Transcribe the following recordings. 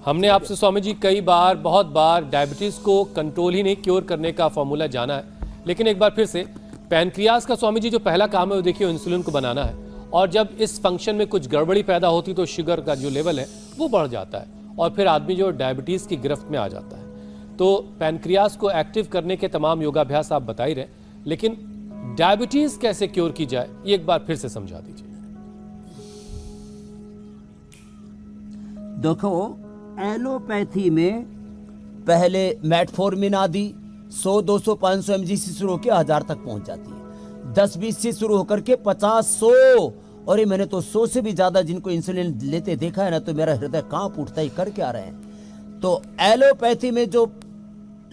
हमने आपसे स्वामी जी कई बार बहुत बार डायबिटीज़ को कंट्रोल ही नहीं क्योर करने का फॉर्मूला जाना है, लेकिन एक बार फिर से पैनक्रियाज का स्वामी जी जो पहला काम है वो देखिए इंसुलिन को बनाना है, और जब इस फंक्शन में कुछ गड़बड़ी पैदा होती तो शुगर का जो लेवल है वो बढ़ जाता है और फिर आदमी जो डायबिटीज़ की गिरफ्त में आ जाता है। तो पैनक्रियाज को एक्टिव करने के तमाम योगाभ्यास आप बता ही रहे, लेकिन डायबिटीज़ कैसे क्योर की जाए ये एक बार फिर से समझा दीजिए। देखो, एलोपैथी में पहले मेटफॉर्मिन आदि 100, 200, 500 mg से शुरू होकर 1000 तक पहुंच जाती है। 10-20 से शुरू होकर के 50, 100 और ये मैंने तो 100 से भी ज्यादा जिनको इंसुलिन लेते देखा है ना, तो मेरा हृदय कांप उठता है, कर क्या रहे हैं। तो एलोपैथी में जो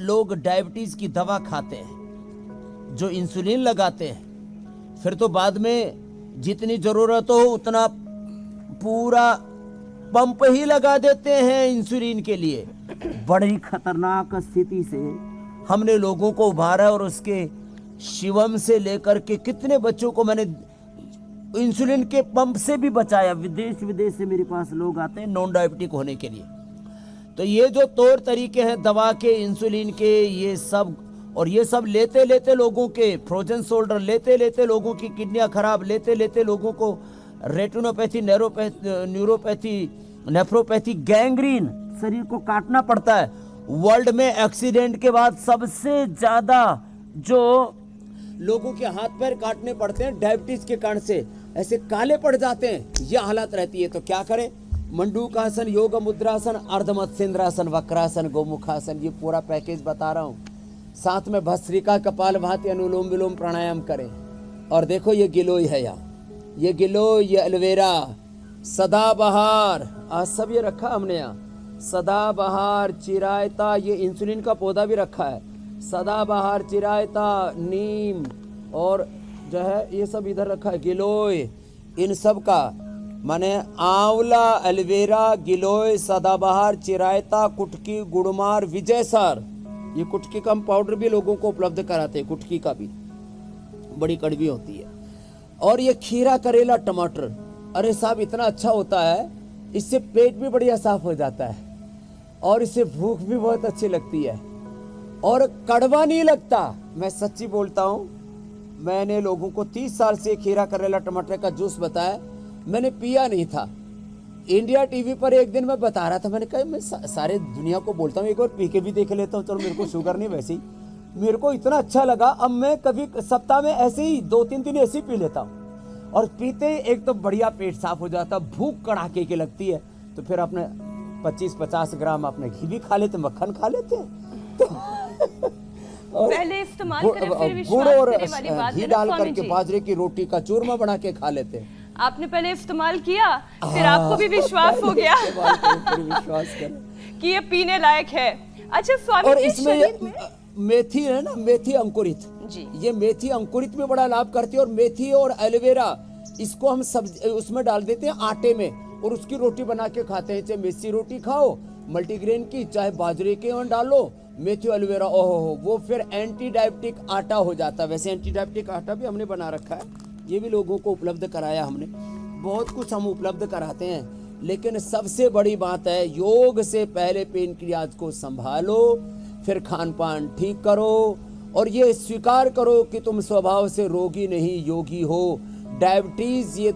लोग डायबिटीज की दवा खाते हैं, जो इंसुलिन लगाते हैं, फिर तो बाद में जितनी जरूरत हो उतना पूरा पंप ही लगा देते हैं इंसुलिन के लिए। बड़ी खतरनाक स्थिति से हमने लोगों को उभारा और उसके शिवम से लेकर के कितने बच्चों को मैंने इंसुलिन के पंप से भी बचाया। विदेश विदेश से मेरे पास लोग आते हैं नॉन डायबिटिक होने के लिए। तो ये जो तौर तरीके हैं दवा के, इंसुलिन के, ये सब, और ये सब लेते लेते लोगों के फ्रोजन शोल्डर, लेते लेते लोगों की किडनियां खराब, लेते लेते लोगों को रेटिनोपैथी, न्यूरोपैथी, नेफ्रोपैथी, गैंग्रीन, शरीर को काटना पड़ता है। वर्ल्ड में एक्सीडेंट के बाद सबसे ज्यादा जो लोगों के हाथ पैर काटने पड़ते हैं डायबिटीज के कारण से, ऐसे काले पड़ जाते हैं, यह हालत रहती है। तो क्या करें? मंडूकासन, योग मुद्रासन, अर्धमत्स्येंद्रासन, वक्रासन, गोमुखासन, ये पूरा पैकेज बता रहा हूँ। साथ में भस्त्रिका, कपालभाति, अनुलोम विलोम प्राणायाम करें। और देखो ये गिलोय है, यहाँ ये गिलोय, ये एलोवेरा, सदाबहार, आज सब ये रखा हमने यहाँ। सदाबहार, चिरायता, ये इंसुलिन का पौधा भी रखा है। सदाबहार, चिरायता, नीम और जो है ये सब इधर रखा है। गिलोय, इन सब का माने आंवला, एलोवेरा, गिलोय, सदाबहार, चिरायता, कुटकी, गुड़मार, विजयसार, ये कुटकी का हम पाउडर भी लोगों को उपलब्ध कराते हैं। कुटकी का भी बड़ी कड़वी होती है। और ये खीरा, करेला, टमाटर, अरे साहब इतना अच्छा होता है, इससे पेट भी बढ़िया साफ हो जाता है और इससे भूख भी बहुत अच्छी लगती है और कड़वा नहीं लगता। मैं सच्ची बोलता हूँ, मैंने लोगों को 30 साल से खीरा, करेला, टमाटर का जूस बताया, मैंने पिया नहीं था। इंडिया टीवी पर एक दिन मैं बता रहा था, मैंने कहा मैं सारे दुनिया को बोलता हूँ एक बार पी के भी देख लेता हूँ, चलो मेरे को शुगर नहीं, वैसे ही मेरे को इतना अच्छा लगा। अब मैं कभी सप्ताह में ऐसे ही 2-3 दिन ऐसे ही पी लेता हूँ और पीते ही एक तो बढ़िया पेट साफ हो जाता, भूख कड़ाके की लगती है। तो फिर अपने 25-50 ग्राम अपने घी भी खा लेते, मक्खन खा लेते हैं। तो पहले इस्तेमाल करें फिर विश्वास गुड़ और करने वाली बात घी है ना डाल स्वामी करके जी। बाजरे की रोटी का चूरमा बना के खा लेते हैं। आपने पहले इस्तेमाल किया, फिर आपको भी विश्वास हो गया विश्वास करें कि ये पीने लायक है। अच्छा स्वामी और जी, इसमें शरीर में मेथी है ना, मेथी अंकुरित जी, ये मेथी अंकुरित में बड़ा लाभ करती है। और मेथी और एलोवेरा इसको हम सब उसमें डाल देते हैं आटे में और उसकी रोटी बना के खाते हैं। चाहे मेथी रोटी खाओ मल्टीग्रेन की, चाहे बाजरे के और डालो मेथी एलोवेरा, ओहो वो फिर एंटी डायबिटिक आटा हो जाता है। वैसे एंटी डायबिटिक आटा भी हमने बना रखा है, ये भी लोगों को उपलब्ध कराया हमने। बहुत कुछ हम उपलब्ध कराते हैं, लेकिन सबसे बड़ी बात है योग से पहले पेनक्रियाज को संभालो, फिर खान पान ठीक करो और ये स्वीकार करो कि तुम स्वभाव से रोगी नहीं योगी हो। डायबिटीज ये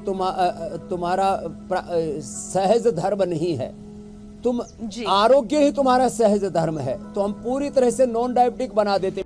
तुम्हारा सहज धर्म नहीं है, तुम आरोग्य ही तुम्हारा सहज धर्म है। तो हम पूरी तरह से नॉन डायबिटिक बना देते।